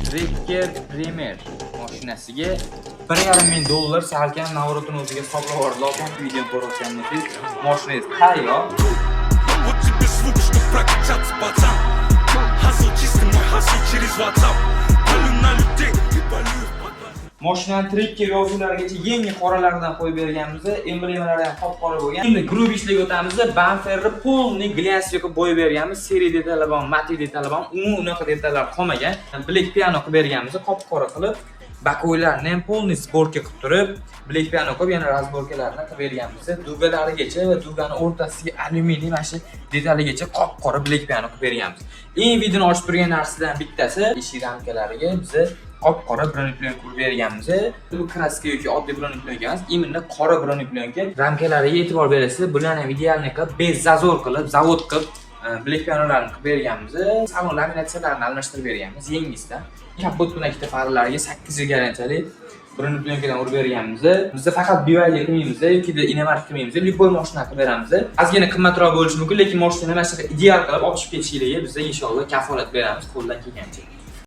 Trekker Premier mashinasiga $1,500 salkam navrotini o'ziga hisoblab yubordi. Loqan video ko'rayotganmiz. Mashinangiz tayyor. Вот тебе звук, что прокачаться, пацан. Хасл чистый, мой хасл через WhatsApp. Полю на людей и полю в подвал. Mashinani Trekker yozuvlarigacha yangi qoralardan qo'yib berganmiz. Emblemalari ham qop-qora bo'lgan. Endi grup ishlarga o'tamiz. Bamperni polni glansiga qilib bo'yab berganmiz. Seriya detallar bor, mati detallar bor. Umuman unaqa detallar qolmagan. Black piano qilib berganmiz, qop-qora qilib. Bakoylarni ham polni sborka qilib turib, black piano qilib yana razborkalarni qilib berganmiz. Dugalarigacha va dugani o'rtasiga alyuminiy mana shu detaligacha qop-qora black piano qilib berganmiz. Eng videoni ochib turgan narsadan bittasi eshik ramkalariga biz qop-qora broneplyonka urib berganmiz. Bu kraska yoki oddiy broneplyonka emas, imенно qora broneplyonka. Ramkalariga e'tibor berasizlar, bularni ham idealni qilib, bez zazor qilib, zavod qilib black pianolarni qilib berganmiz. Salon laminatsiyalarini almashtirib berganmiz yengisidan. Kapot bilan ikkita farlarga 8 yil garantiyali broneplyonkadan urib berganmiz. Bizda faqat BYD qilmaymiz yoki Inmart qilmaymiz. Любой mashina qilib beramiz. Ozgina qimmatroq bo'lishi mumkin, lekin mashinani mana shu ideal qilib olib chiqib ketishingizni bizda inshaalloh kafolat beramiz qo'ldan kelgancha.